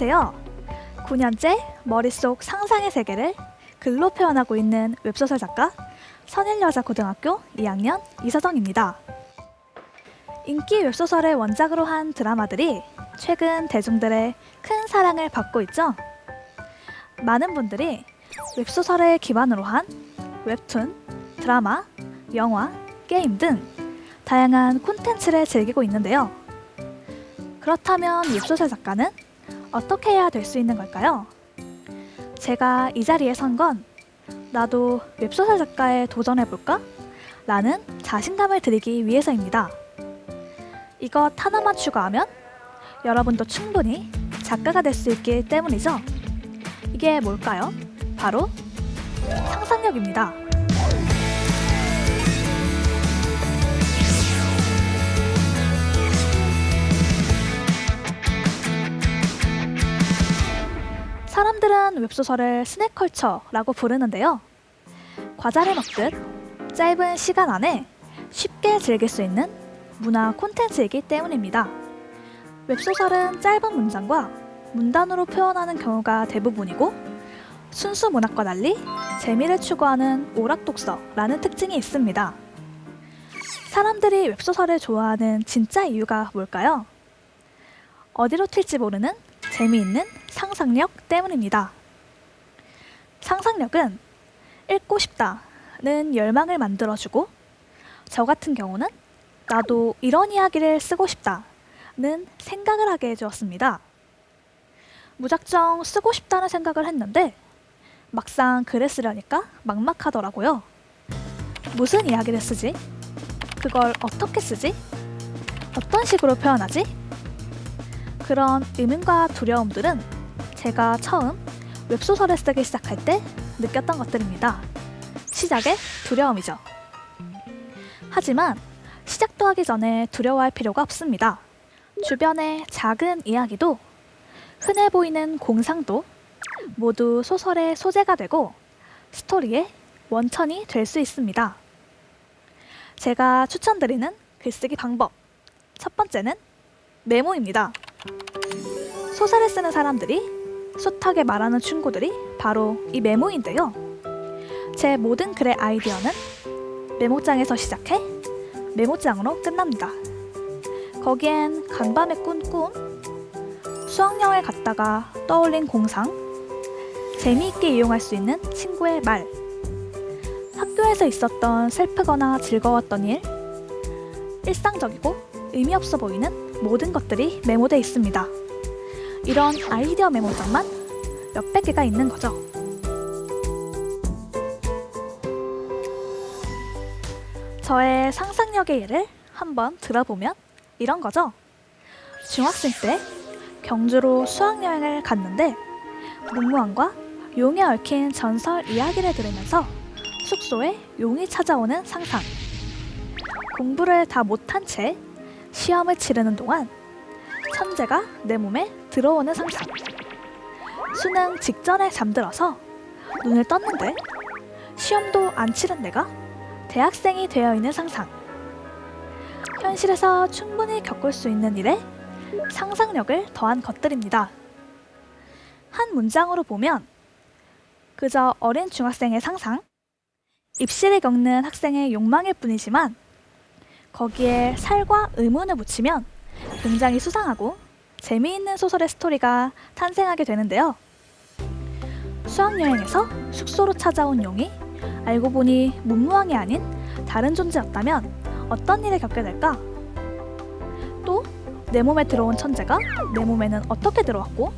안녕하세요. 9년째 머릿속 상상의 세계를 글로 표현하고 있는 웹소설 작가 선일여자고등학교 2학년 이서정입니다. 인기 웹소설을 원작으로 한 드라마들이 최근 대중들의 큰 사랑을 받고 있죠. 많은 분들이 웹소설을 기반으로 한 웹툰, 드라마, 영화, 게임 등 다양한 콘텐츠를 즐기고 있는데요. 그렇다면 웹소설 작가는 어떻게 해야 될 수 있는 걸까요? 제가 이 자리에 선 건 나도 웹소설 작가에 도전해볼까? 라는 자신감을 드리기 위해서입니다. 이것 하나만 추가하면 여러분도 충분히 작가가 될 수 있기 때문이죠. 이게 뭘까요? 바로 상상력입니다. 사람들은 웹소설을 스낵컬처라고 부르는데요. 과자를 먹듯 짧은 시간 안에 쉽게 즐길 수 있는 문화 콘텐츠이기 때문입니다. 웹소설은 짧은 문장과 문단으로 표현하는 경우가 대부분이고 순수 문학과 달리 재미를 추구하는 오락독서라는 특징이 있습니다. 사람들이 웹소설을 좋아하는 진짜 이유가 뭘까요? 어디로 튈지 모르는 재미있는 상상력 때문입니다. 상상력은 읽고 싶다는 열망을 만들어주고 저 같은 경우는 나도 이런 이야기를 쓰고 싶다는 생각을 하게 해주었습니다. 무작정 쓰고 싶다는 생각을 했는데 막상 글을 쓰려니까 막막하더라고요. 무슨 이야기를 쓰지? 그걸 어떻게 쓰지? 어떤 식으로 표현하지? 그런 의문과 두려움들은 제가 처음 웹소설을 쓰기 시작할 때 느꼈던 것들입니다. 시작의 두려움이죠. 하지만 시작도 하기 전에 두려워할 필요가 없습니다. 주변의 작은 이야기도 흔해 보이는 공상도 모두 소설의 소재가 되고 스토리의 원천이 될 수 있습니다. 제가 추천드리는 글쓰기 방법 첫 번째는 메모입니다. 소설을 쓰는 사람들이 숱하게 말하는 충고들이 바로 이 메모인데요. 제 모든 글의 아이디어는 메모장에서 시작해 메모장으로 끝납니다. 거기엔 간밤에 꾼 꿈, 수학여행 갔다가 떠올린 공상, 재미있게 이용할 수 있는 친구의 말, 학교에서 있었던 슬프거나 즐거웠던 일, 일상적이고 의미 없어 보이는 모든 것들이 메모되어 있습니다. 이런 아이디어 메모장만 몇백 개가 있는 거죠. 저의 상상력의 예를 한번 들어보면 이런 거죠. 중학생 때 경주로 수학여행을 갔는데 문무왕과 용에 얽힌 전설 이야기를 들으면서 숙소에 용이 찾아오는 상상. 공부를 다 못한 채 시험을 치르는 동안 천재가 내 몸에 들어오는 상상. 수능 직전에 잠들어서 눈을 떴는데 시험도 안 치른 내가 대학생이 되어 있는 상상. 현실에서 충분히 겪을 수 있는 일에 상상력을 더한 것들입니다. 한 문장으로 보면 그저 어린 중학생의 상상, 입시를 겪는 학생의 욕망일 뿐이지만 거기에 살과 의문을 붙이면 굉장히 수상하고 재미있는 소설의 스토리가 탄생하게 되는데요. 수학여행에서 숙소로 찾아온 용이 알고 보니 문무왕이 아닌 다른 존재였다면 어떤 일을 겪게 될까? 또 내 몸에 들어온 천재가 내 몸에는 어떻게 들어왔고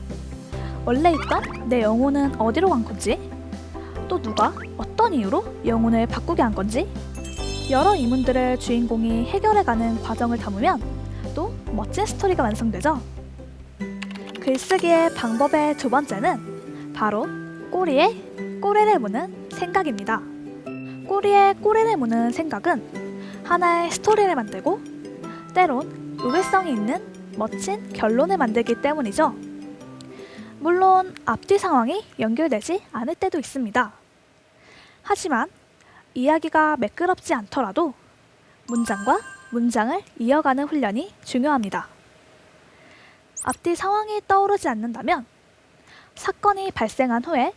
원래 있던 내 영혼은 어디로 간 건지 또 누가 어떤 이유로 영혼을 바꾸게 한 건지 여러 의문들을 주인공이 해결해가는 과정을 담으면 또 멋진 스토리가 완성되죠. 글쓰기의 방법의 두 번째는 바로 꼬리에 꼬리를 무는 생각입니다. 꼬리에 꼬리를 무는 생각은 하나의 스토리를 만들고 때론 의외성이 있는 멋진 결론을 만들기 때문이죠. 물론 앞뒤 상황이 연결되지 않을 때도 있습니다. 하지만 이야기가 매끄럽지 않더라도 문장과 문장을 이어가는 훈련이 중요합니다. 앞뒤 상황이 떠오르지 않는다면 사건이 발생한 후에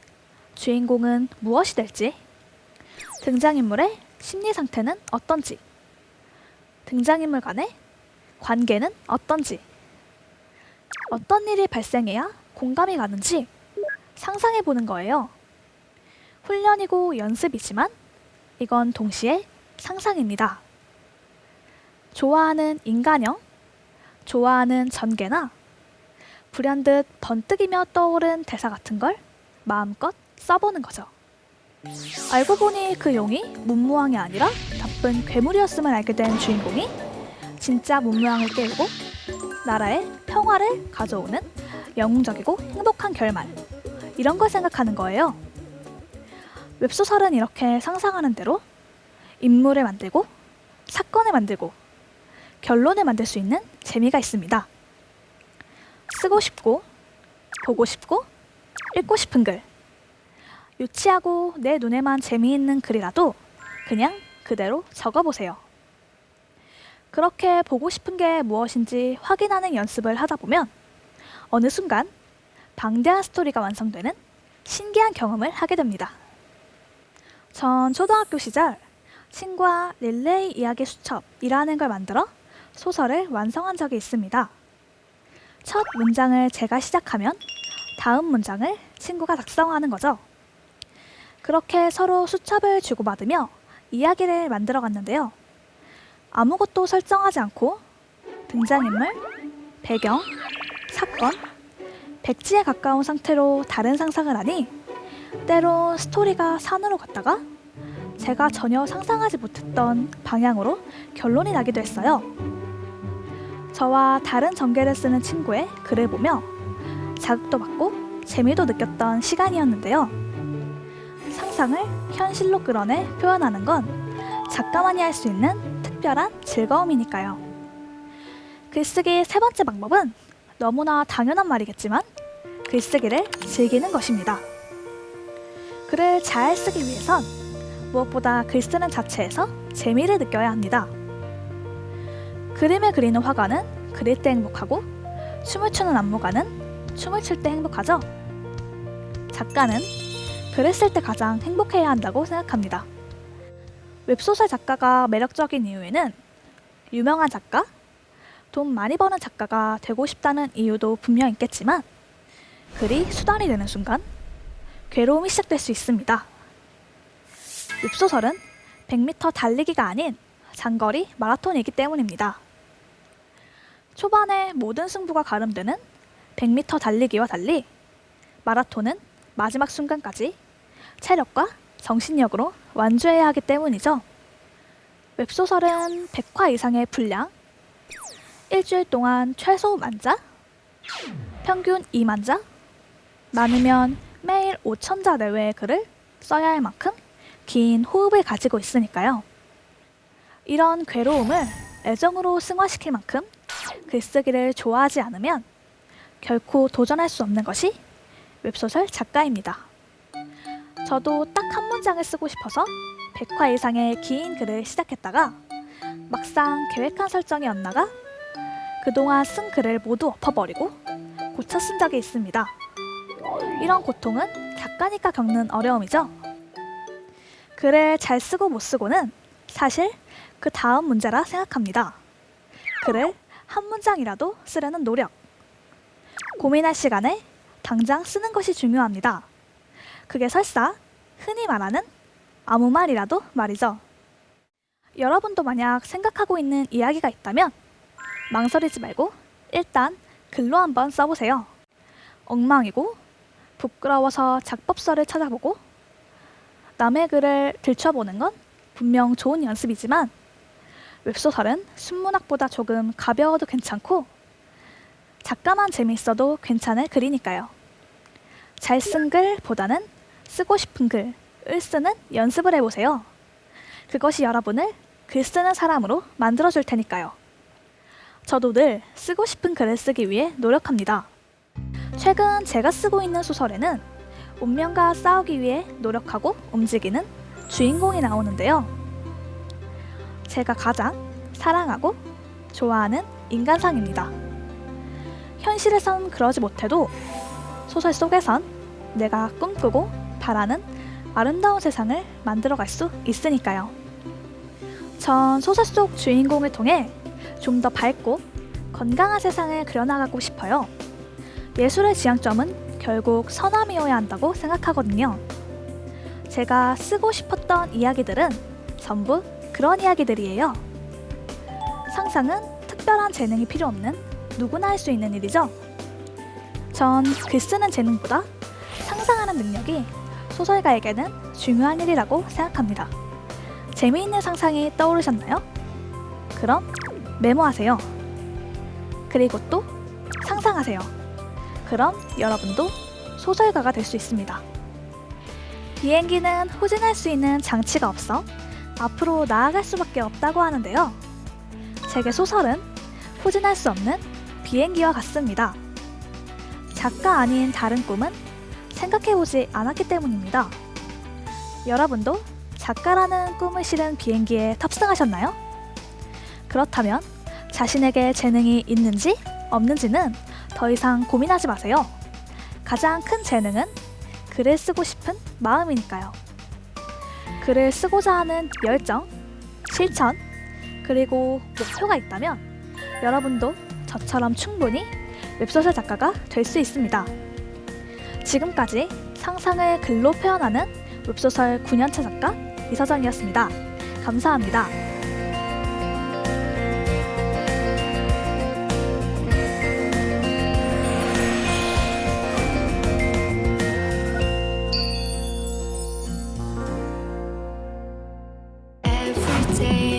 주인공은 무엇이 될지, 등장인물의 심리 상태는 어떤지, 등장인물 간의 관계는 어떤지, 어떤 일이 발생해야 공감이 가는지 상상해 보는 거예요. 훈련이고 연습이지만 이건 동시에 상상입니다. 좋아하는 인간형, 좋아하는 전개나 불현듯 번뜩이며 떠오른 대사 같은 걸 마음껏 써보는 거죠. 알고 보니 그 용이 문무왕이 아니라 나쁜 괴물이었음을 알게 된 주인공이 진짜 문무왕을 깨우고 나라에 평화를 가져오는 영웅적이고 행복한 결말, 이런 걸 생각하는 거예요. 웹소설은 이렇게 상상하는 대로 인물을 만들고 사건을 만들고 결론을 만들 수 있는 재미가 있습니다. 쓰고 싶고 보고 싶고 읽고 싶은 글, 유치하고 내 눈에만 재미있는 글이라도 그냥 그대로 적어보세요. 그렇게 보고 싶은 게 무엇인지 확인하는 연습을 하다 보면 어느 순간 방대한 스토리가 완성되는 신기한 경험을 하게 됩니다. 전 초등학교 시절 친구와 릴레이 이야기 수첩이라는 걸 만들어 소설을 완성한 적이 있습니다. 첫 문장을 제가 시작하면 다음 문장을 친구가 작성하는 거죠. 그렇게 서로 수첩을 주고받으며 이야기를 만들어 갔는데요. 아무것도 설정하지 않고 등장인물, 배경, 사건, 백지에 가까운 상태로 다른 상상을 하니 때론 스토리가 산으로 갔다가 제가 전혀 상상하지 못했던 방향으로 결론이 나기도 했어요. 저와 다른 전개를 쓰는 친구의 글을 보며 자극도 받고 재미도 느꼈던 시간이었는데요. 상상을 현실로 끌어내 표현하는 건 작가만이 할 수 있는 특별한 즐거움이니까요. 글쓰기 세 번째 방법은 너무나 당연한 말이겠지만 글쓰기를 즐기는 것입니다. 글을 잘 쓰기 위해선 무엇보다 글 쓰는 자체에서 재미를 느껴야 합니다. 그림을 그리는 화가는 그릴 때 행복하고 춤을 추는 안무가는 춤을 출 때 행복하죠. 작가는 글을 쓸 때 가장 행복해야 한다고 생각합니다. 웹소설 작가가 매력적인 이유에는 유명한 작가, 돈 많이 버는 작가가 되고 싶다는 이유도 분명 있겠지만 글이 수단이 되는 순간 괴로움이 시작될 수 있습니다. 웹소설은 100m 달리기가 아닌 장거리 마라톤이기 때문입니다. 초반에 모든 승부가 가름되는 100m 달리기와 달리 마라톤은 마지막 순간까지 체력과 정신력으로 완주해야 하기 때문이죠. 웹소설은 100화 이상의 분량, 일주일 동안 최소 10,000자, 평균 20,000자, 많으면 매일 5,000자 내외의 글을 써야 할 만큼 긴 호흡을 가지고 있으니까요. 이런 괴로움을 애정으로 승화시킬 만큼 글쓰기를 좋아하지 않으면 결코 도전할 수 없는 것이 웹소설 작가입니다. 저도 딱 한 문장을 쓰고 싶어서 100화 이상의 긴 글을 시작했다가 막상 계획한 설정이 엇나가 그동안 쓴 글을 모두 엎어버리고 고쳐 쓴 적이 있습니다. 이런 고통은 작가니까 겪는 어려움이죠. 글을 잘 쓰고 못 쓰고는 사실 그 다음 문제라 생각합니다. 글을 한 문장이라도 쓰려는 노력. 고민할 시간에 당장 쓰는 것이 중요합니다. 그게 설사 흔히 말하는 아무 말이라도 말이죠. 여러분도 만약 생각하고 있는 이야기가 있다면 망설이지 말고 일단 글로 한번 써보세요. 엉망이고 부끄러워서 작법서를 찾아보고 남의 글을 들춰보는 건 분명 좋은 연습이지만 웹소설은 순문학보다 조금 가벼워도 괜찮고 작가만 재미있어도 괜찮을 글이니까요. 잘 쓴 글보다는 쓰고 싶은 글을 쓰는 연습을 해보세요. 그것이 여러분을 글 쓰는 사람으로 만들어줄 테니까요. 저도 늘 쓰고 싶은 글을 쓰기 위해 노력합니다. 최근 제가 쓰고 있는 소설에는 운명과 싸우기 위해 노력하고 움직이는 주인공이 나오는데요. 제가 가장 사랑하고 좋아하는 인간상입니다. 현실에선 그러지 못해도 소설 속에선 내가 꿈꾸고 바라는 아름다운 세상을 만들어갈 수 있으니까요. 전 소설 속 주인공을 통해 좀 더 밝고 건강한 세상을 그려나가고 싶어요. 예술의 지향점은 결국 선함이어야 한다고 생각하거든요. 제가 쓰고 싶었던 이야기들은 전부 그런 이야기들이에요. 상상은 특별한 재능이 필요 없는 누구나 할 수 있는 일이죠. 전 글 쓰는 재능보다 상상하는 능력이 소설가에게는 중요한 일이라고 생각합니다. 재미있는 상상이 떠오르셨나요? 그럼 메모하세요. 그리고 또 상상하세요. 그럼 여러분도 소설가가 될 수 있습니다. 비행기는 후진할 수 있는 장치가 없어 앞으로 나아갈 수밖에 없다고 하는데요. 제게 소설은 후진할 수 없는 비행기와 같습니다. 작가 아닌 다른 꿈은 생각해보지 않았기 때문입니다. 여러분도 작가라는 꿈을 실은 비행기에 탑승하셨나요? 그렇다면 자신에게 재능이 있는지 없는지는 더 이상 고민하지 마세요. 가장 큰 재능은 글을 쓰고 싶은 마음이니까요. 글을 쓰고자 하는 열정, 실천, 그리고 목표가 있다면 여러분도 저처럼 충분히 웹소설 작가가 될 수 있습니다. 지금까지 상상을 글로 표현하는 웹소설 9년차 작가 이서정이었습니다. 감사합니다. Every day